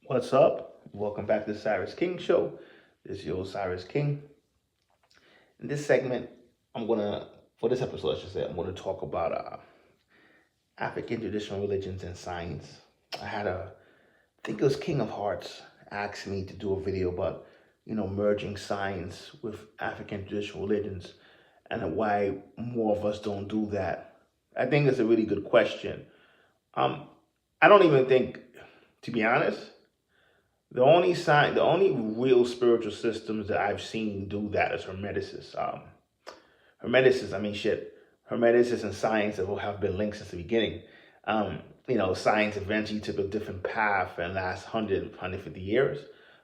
What's up? Welcome back to the Cyrus King Show. This is your Cyrus King. In this segment, for this episode, I should say, I'm gonna talk about African traditional religions and science. I think it was King of Hearts asked me to do a video about, merging science with African traditional religions and why more of us don't do that. I think it's a really good question. Um, I don't even think, to be honest, the only real spiritual systems that I've seen do that is Hermeticists. Hermeticists, I mean, shit. Hermeticists and science have been linked since the beginning. Science eventually took a different path in the last 150 years.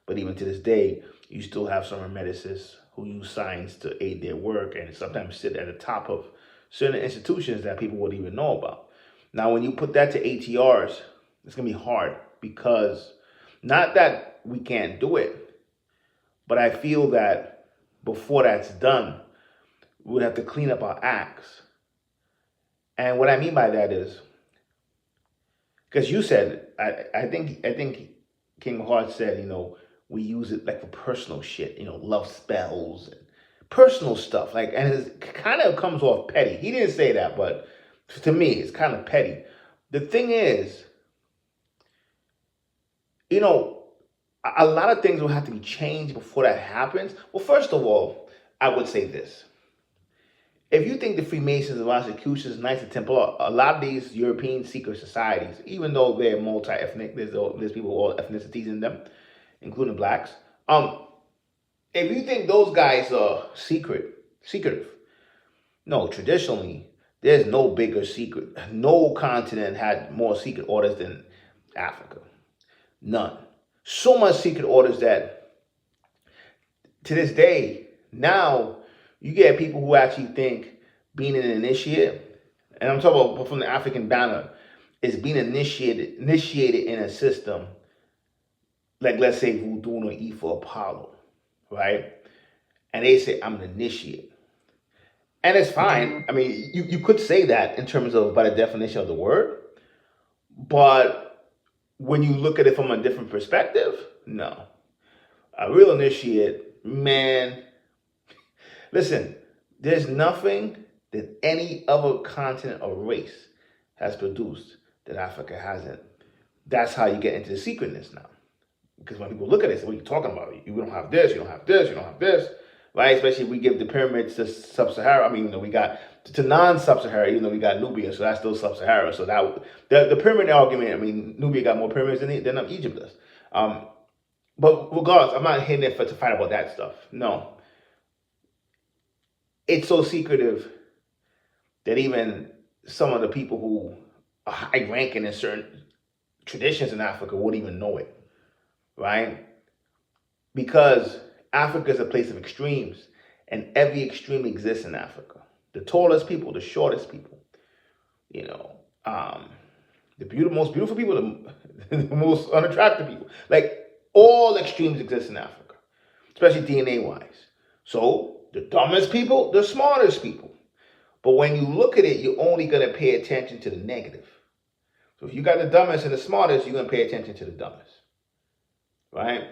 But even to this day, you still have some Hermeticists who use science to aid their work and sometimes sit at the top of certain institutions that people wouldn't even know about. Now, when you put that to ATRs, it's going to be hard because not that we can't do it, but I feel that before that's done, we would have to clean up our acts. And what I mean by that is, because you said, I think King Hart said, we use it like for personal shit, love spells and personal stuff. And it kind of comes off petty. He didn't say that, but to me, it's kind of petty. The thing is, a lot of things will have to be changed before that happens. Well, first of all, I would say this. If you think the Freemasons, the Rosicrucians, Knights of Templar, a lot of these European secret societies, even though they're multi-ethnic, there's people of all ethnicities in them, including blacks. If you think those guys are secretive, no, traditionally, there's no bigger secret. No continent had more secret orders than Africa. None. So much secret orders that to this day, now you get people who actually think being an initiate, and I'm talking about from the African banner, is being initiated in a system, like let's say voodoo or Ifa Apollo, right? And they say, I'm an initiate. And it's fine. I mean, you could say that in terms of by the definition of the word, but when you look at it from a different perspective, no. A real initiate, man, listen, there's nothing that any other continent or race has produced that Africa hasn't. That's how you get into the secretness now. Because when people look at it, say, what are you talking about? You don't have this, you don't have this, you don't have this, right? Especially if we give the pyramids to sub-Sahara. I mean, we got to non-sub-Sahara, even though we got Nubia, so that's still sub-Sahara. So that the pyramid argument, I mean, Nubia got more pyramids than Egypt does. But regardless, I'm not hitting it to fight about that stuff. No. It's so secretive that even some of the people who are high ranking in certain traditions in Africa wouldn't even know it, right? Because Africa is a place of extremes, and every extreme exists in Africa. The tallest people, the shortest people, most beautiful people, the most unattractive people. Like all extremes exist in Africa, especially DNA wise. So the dumbest people, the smartest people. But when you look at it, you're only going to pay attention to the negative. So if you got the dumbest and the smartest, you're going to pay attention to the dumbest, right?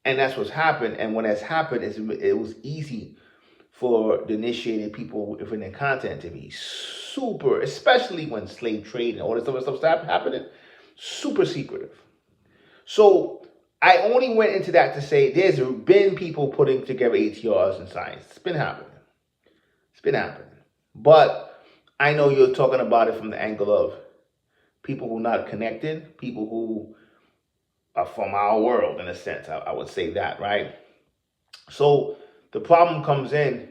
And that's what's happened. And when that's happened, it was easy for the initiated people within their content to be super, especially when slave trade and all this other stuff started happening, super secretive. So I only went into that to say there's been people putting together ATRs in science. It's been happening. But I know you're talking about it from the angle of people who are not connected, people who are from our world, in a sense. I would say that, right? So the problem comes in,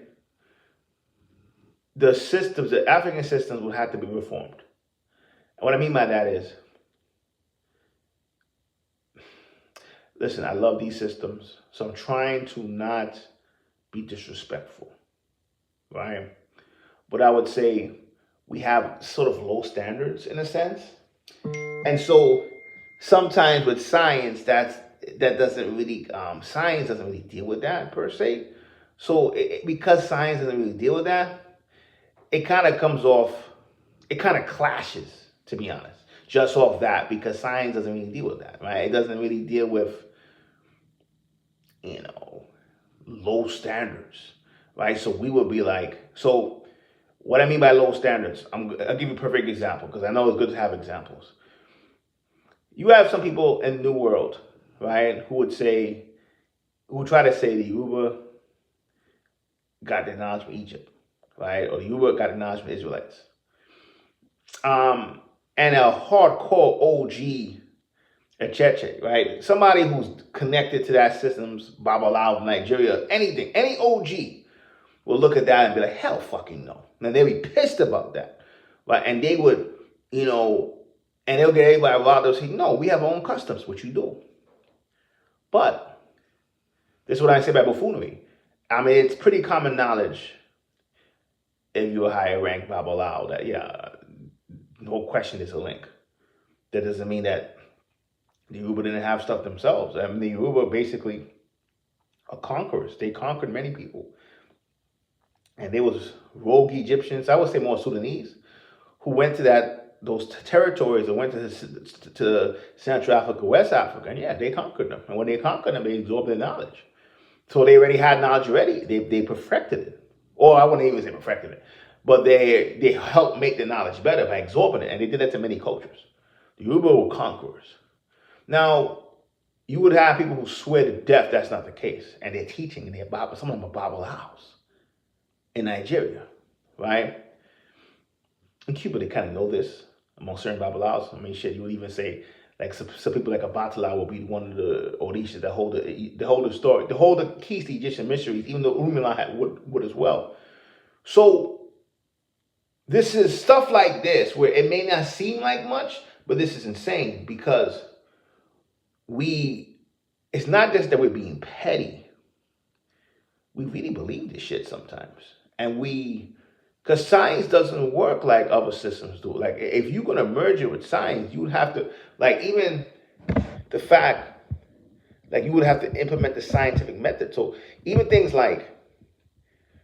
the African systems would have to be reformed. And what I mean by that is, listen, I love these systems, so I'm trying to not be disrespectful, right? But I would say we have sort of low standards in a sense. And so sometimes with science, science doesn't really deal with that per se. So because science doesn't really deal with that, it kind of comes off, it kind of clashes, to be honest. just off that, because science doesn't really deal with that, right? It doesn't really deal with, you know, low standards, right? So we would be like, so what I mean by low standards, I'll give you a perfect example because I know it's good to have examples. You have some people in the New World, right, who would try to say the Uber got their knowledge from Egypt, right, or the Uber got the knowledge from Israelites. And a hardcore OG, a Cheche, right, somebody who's connected to that system's Babalawo, Nigeria, anything, any OG will look at that and be like, hell fucking no. And they'll be pissed about that, right? And they would, you know, and they'll get everybody involved. They'll say, no, we have our own customs, which you do. But this is what I say about buffoonery. I mean, it's pretty common knowledge if you're a higher ranked Babalawo that, yeah, no question there's a link. That doesn't mean that the Yoruba didn't have stuff themselves. I mean, the Yoruba basically are conquerors. They conquered many people. And there was rogue Egyptians, I would say more Sudanese, who went to those territories and went to Central Africa, West Africa, and yeah, they conquered them. And when they conquered them, they absorbed their knowledge. So they already had knowledge already. They perfected it. Or I wouldn't even say perfected it, but they helped make the knowledge better by absorbing it. And they did that to many cultures. The Yoruba were conquerors. Now, you would have people who swear to death that's not the case. And they're teaching, and some of them are Babalawos in Nigeria, right? In Cuba, they kind of know this among certain Babalawos. I mean, shit, you would even say, like, some people like Abatala will be one of the Orishas that hold the story, that hold the keys to Egyptian mysteries, even though Urumila would as well. So, this is stuff like this, where it may not seem like much, but this is insane, because it's not just that we're being petty. We really believe this shit sometimes. And because science doesn't work like other systems do. Like, if you're going to merge it with science, you would have to, like, even the fact, like, you would have to implement the scientific method. So even things like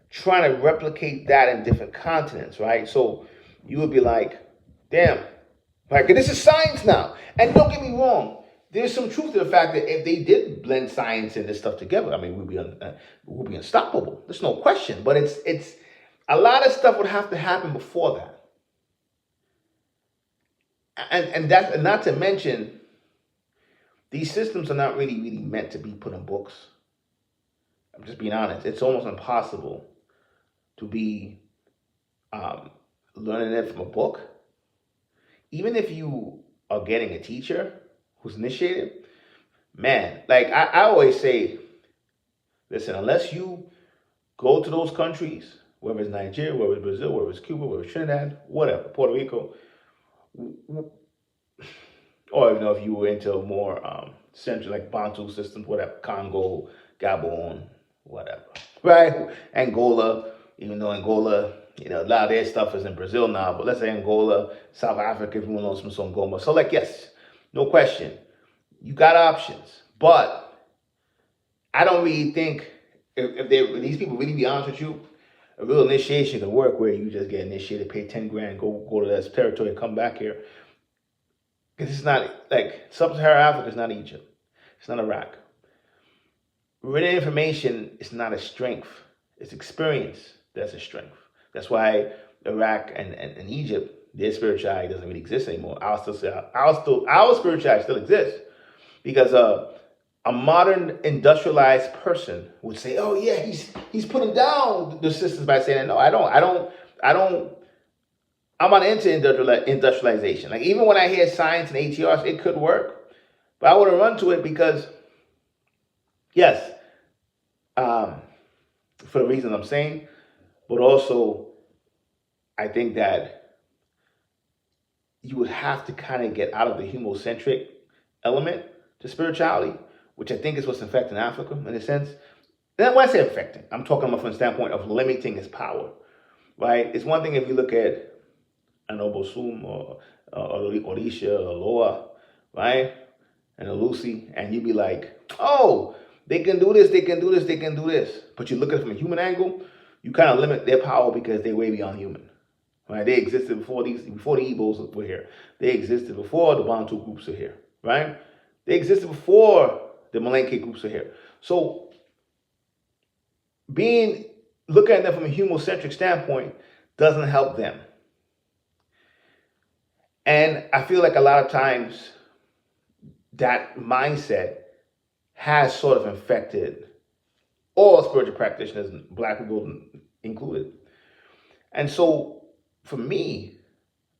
trying to replicate that in different continents, right? So you would be like, damn, like, this is science now. And don't get me wrong, there's some truth to the fact that if they did blend science and this stuff together, I mean, we'd be unstoppable. There's no question. But it's a lot of stuff would have to happen before that. And not to mention, these systems are not really meant to be put in books. I'm just being honest. It's almost impossible to be learning it from a book. Even if you are getting a teacher who's initiated, man, like I always say, listen, unless you go to those countries, whether it's Nigeria, whether it's Brazil, whether it's Cuba, whether it's Trinidad, whatever, Puerto Rico, or if you were into more central, like Bantu systems, whatever, Congo, Gabon, whatever, right? Angola, even though Angola, a lot of their stuff is in Brazil now, but let's say Angola, South Africa, everyone knows from Songoma. So, like, yes, no question, you got options, but I don't really think if these people really be honest with you, a real initiation can work where you just get initiated, pay 10 grand, go to that territory, and come back here. Because it's not like Sub-Saharan Africa is not Egypt, it's not Iraq. Written information is not a strength; it's experience that's a strength. That's why Iraq and Egypt, their spirituality doesn't really exist anymore. Our spirituality still exists, because a modern industrialized person would say, "Oh yeah, he's putting down the systems by saying no, I don't. I'm not into industrialization. Like, even when I hear science and ATRs, it could work, but I wouldn't run to it because, yes, for the reasons I'm saying, but also I think that you would have to kind of get out of the humocentric element to spirituality, which I think is what's affecting Africa in a sense. And when I say affecting, I'm talking about from the standpoint of limiting its power, right? It's one thing if you look at an Obosum or Orisha or Loa, right? And a Lucy, and you'd be like, oh, they can do this, they can do this, they can do this. But you look at it from a human angle, you kind of limit their power because they're way beyond human, Right? They existed before the Igbos were here. They existed before the Bantu groups are here. Right? They existed before the Malenke groups are here. So being looking at them from a humocentric standpoint doesn't help them. And I feel like a lot of times that mindset has sort of infected all spiritual practitioners, black people included. And so for me,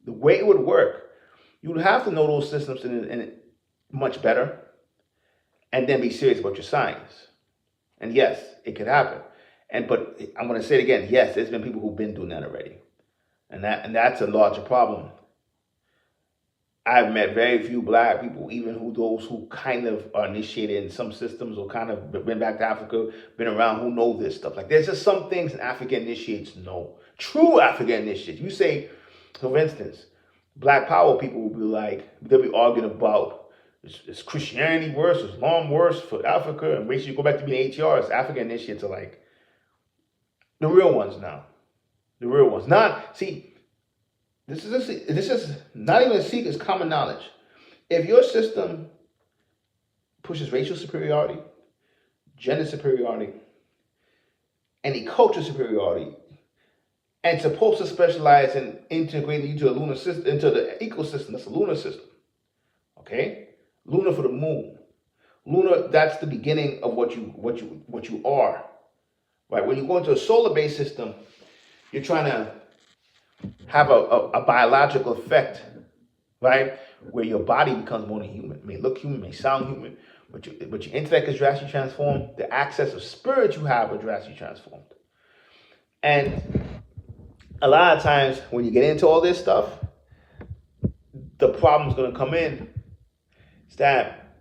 the way it would work, you would have to know those systems in much better and then be serious about your science. And yes, it could happen. But I'm going to say it again. Yes, there's been people who've been doing that already. And that's a larger problem. I've met very few black people, even those who kind of are initiated in some systems or kind of been back to Africa, been around, who know this stuff. Like there's just some things an African initiates know. True African initiates. You say, for instance, Black Power people will be like, they'll be arguing about is Christianity worse, is Islam worse for Africa, and basically you go back to being ATRs. African initiates are like the real ones now. The real ones. This is not even a secret, it's common knowledge. If your system pushes racial superiority, gender superiority, any cultural superiority, and it's supposed to specialize in integrating you to the lunar system, into the ecosystem, that's the lunar system. Okay? Lunar for the moon. Lunar, that's the beginning of what you are. Right? When you go into a solar-based system, you're trying to have a biological effect, right? Where your body becomes more than human. It may look human, may sound human, but your intellect is drastically transformed. The access of spirit you have are drastically transformed. And a lot of times when you get into all this stuff, the problem's going to come in. It's that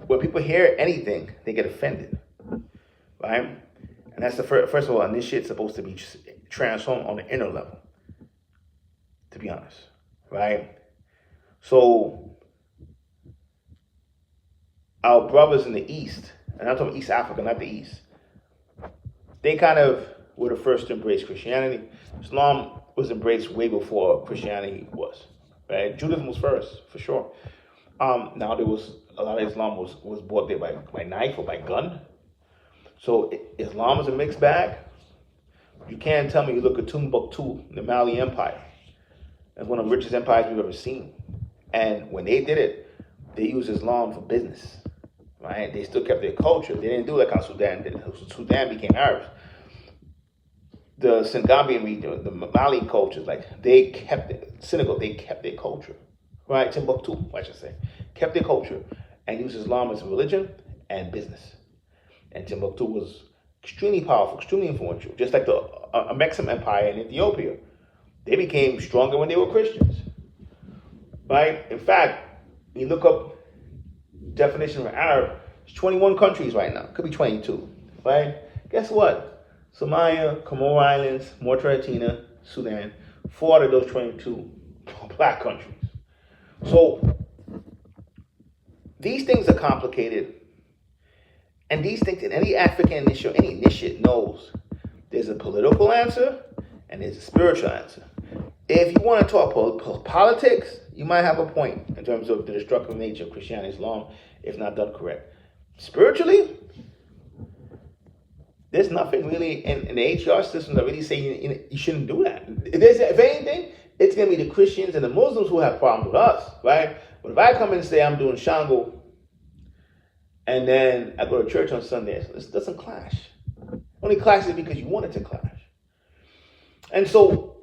when people hear anything, they get offended, right? And that's the first of all, and this shit's supposed to be transformed on the inner level, to be honest, right? So our brothers in the East, and I'm talking East Africa, not the East, they kind of were the first to embrace Christianity. Islam was embraced way before Christianity was, right? Judaism was first, for sure. Now there was a lot of Islam was brought there by knife or by gun. So Islam is a mixed bag. You can't tell me you look at Timbuktu, the Mali Empire. That's one of the richest empires we've ever seen. And when they did it, they used Islam for business, right? They still kept their culture. They didn't do like how Sudan did. Sudan became Arabs. The Sengambian region, the Mali cultures, like they kept it. Senegal, they kept their culture, right? Timbuktu, I should say, kept their culture and used Islam as a religion and business. And Timbuktu was extremely powerful, extremely influential, just like the Mexican Empire in Ethiopia. They became stronger when they were Christians, right? In fact, when you look up definition of Arab, it's 21 countries right now. Could be 22, right? Guess what? Somalia, Comoro Islands, Mauritania, Sudan, 4 out of those 22 black countries. So these things are complicated. And these things, in any African initiate knows there's a political answer and there's a spiritual answer. If you want to talk politics, you might have a point in terms of the destructive nature of Christianity, Islam, if not done correct. Spiritually, there's nothing really in the HR system that really say you shouldn't do that. If anything, it's going to be the Christians and the Muslims who have problems with us, right? But if I come in and say I'm doing Shango, and then I go to church on Sunday, so this doesn't clash. Only clashes because you want it to clash. And so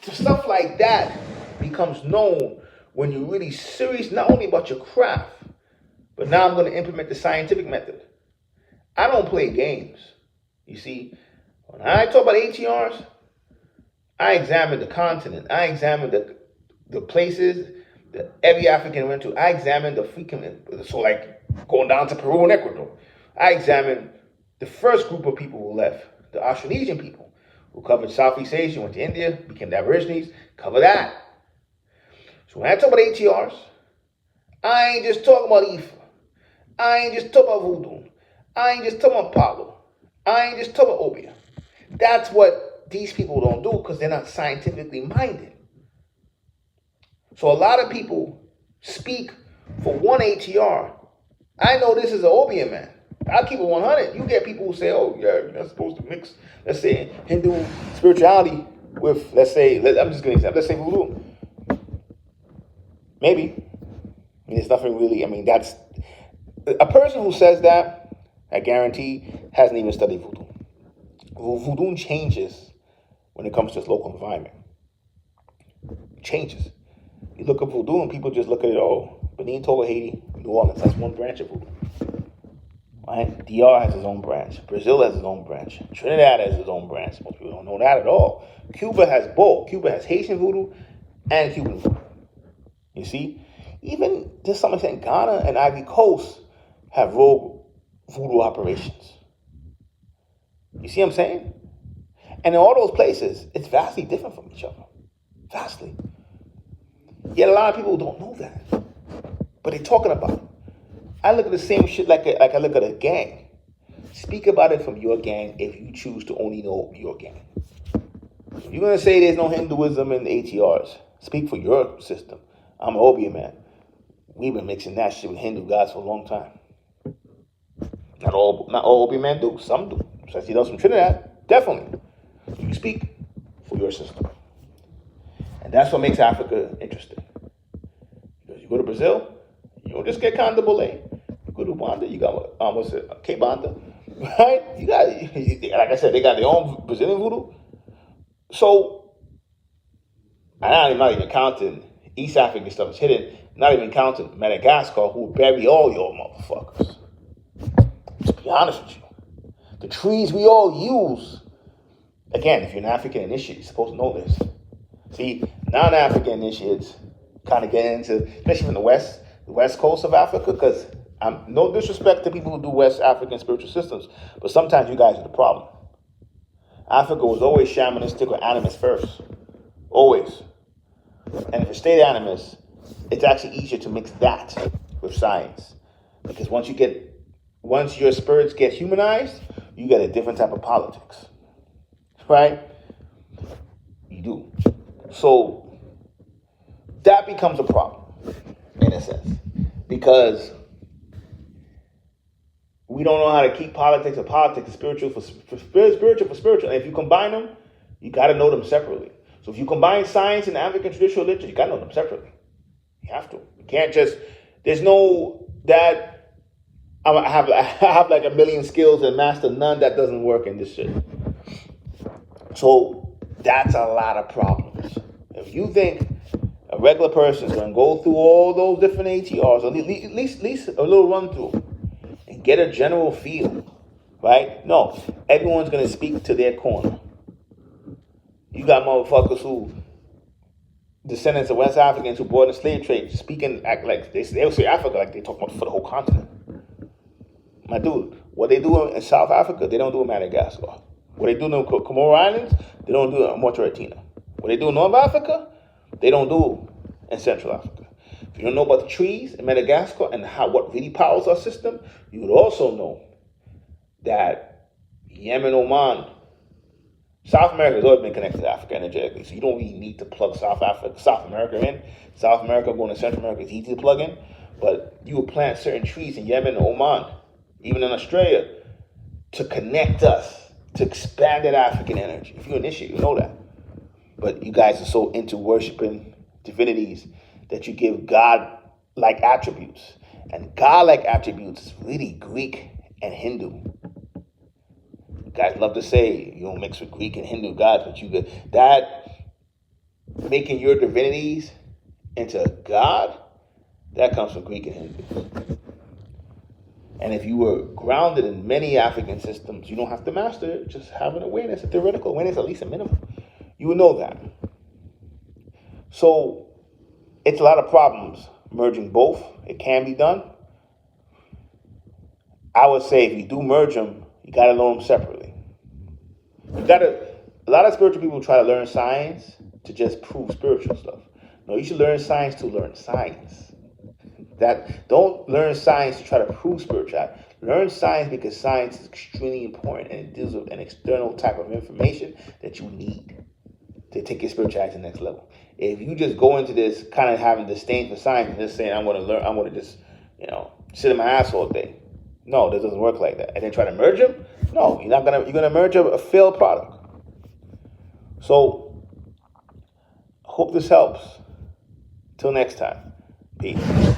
stuff like that becomes known when you're really serious, not only about your craft, but now I'm going to implement the scientific method. I don't play games. You see, when I talk about ATRs, I examine the continent. I examine the places that every African went to. I examine the freaking, so like going down to Peru and Ecuador. I examined the first group of people who left, the Austronesian people, who covered Southeast Asia, went to India, became the Aborigines, cover that. So when I talk about ATRs, I ain't just talking about Ifa. I ain't just talking about Voodoo. I ain't just talking about Palo. I ain't just talking about Obia. That's what what these people don't do because they're not scientifically minded. So a lot of people speak for one ATR. I know this is an opium man. I'll keep it 100. You get people who say, oh, yeah, you're not supposed to mix, let's say, Hindu spirituality with, let's say, I'm just going to example, let's say voodoo. Maybe. I mean, there's nothing really, I mean, that's, a person who says that, I guarantee, hasn't even studied voodoo. Voodoo changes when it comes to its local environment. It changes. You look at voodoo and people just look at it, oh, Benin, Togo, Haiti, New Orleans, that's one branch of voodoo. Right? DR has its own branch. Brazil has its own branch. Trinidad has its own branch. Most people don't know that at all. Cuba has both. Cuba has Haitian voodoo and Cuban voodoo. You see? Even to some extent, Ghana and Ivory Coast have rogue voodoo operations. You see what I'm saying? And in all those places, it's vastly different from each other. Vastly. Yet a lot of people don't know that. But they're talking about it. I look at the same shit like I look at a gang. Speak about it from your gang if you choose to only know your gang. If you're going to say there's no Hinduism in ATRs, speak for your system. I'm an opium man. We've been mixing that shit with Hindu gods for a long time. Not all opium men do. Some do. Especially those from Trinidad. Definitely. You speak for your system. And that's what makes Africa interesting. Because you go to Brazil, you don't just get Kandabole. You go to Rwanda, you got, what's it, Kebanda, right? You got, like I said, they got their own Brazilian voodoo. So, I'm not even counting East African stuff is hidden, not even counting Madagascar, who will bury all your motherfuckers. To be honest with you. The trees we all use. Again, if you're an African initiate, you're supposed to know this. See, non-African initiates kind of get into, especially from the West Coast of Africa, because I'm no disrespect to people who do West African spiritual systems, but sometimes you guys are the problem. Africa was always shamanistic or animist first. Always. And if you stay animist, it's actually easier to mix that with science. Because once your spirits get humanized, you get a different type of politics. Right? You do. So that becomes a problem, in a sense. Because we don't know how to keep politics and spiritual for spiritual. And if you combine them, you got to know them separately. So if you combine science and African traditional literature, you got to know them separately. You have to. You can't just, there's no, that, I have like a million skills and master none. That doesn't work in this shit. So that's a lot of problems. If you think a regular person is going to go through all those different ATRs, at least a little run through, and get a general feel, right? No, everyone's going to speak to their corner. You got motherfuckers who, descendants of West Africans who brought in the slave trade, speaking, act like they'll say Africa like they talk about for the whole continent. My dude, what they do in South Africa, they don't do in Madagascar. What they do in the Comoro Islands, they don't do it in Montreal. What they do in North Africa, they don't do in Central Africa. If you don't know about the trees in Madagascar and what really powers our system, you would also know that Yemen, Oman, South America has always been connected to Africa energetically, so you don't really need to plug South America in. South America going to Central America is easy to plug in, but you would plant certain trees in Yemen and Oman, even in Australia, to connect us, to expand that African energy. If you initiate, you know that. But you guys are so into worshiping divinities that you give God-like attributes. And God-like attributes is really Greek and Hindu. You guys love to say you don't mix with Greek and Hindu gods, but you get that making your divinities into God, that comes from Greek and Hindu. And if you were grounded in many African systems, you don't have to master it. Just have an awareness, a theoretical awareness, at least a minimum. You would know that. So it's a lot of problems merging both. It can be done. I would say if you do merge them, you got to learn them separately. A lot of spiritual people try to learn science to just prove spiritual stuff. No, you should learn science to learn science. Don't learn science to try to prove spirituality. Learn science because science is extremely important and it deals with an external type of information that you need to take your spirituality to the next level. If you just go into this kind of having disdain for science and just saying, I'm going to learn, I'm going to just, sit in my ass all day. No, this doesn't work like that. And then try to merge them? No, you're going to merge a failed product. So, hope this helps. Till next time. Peace.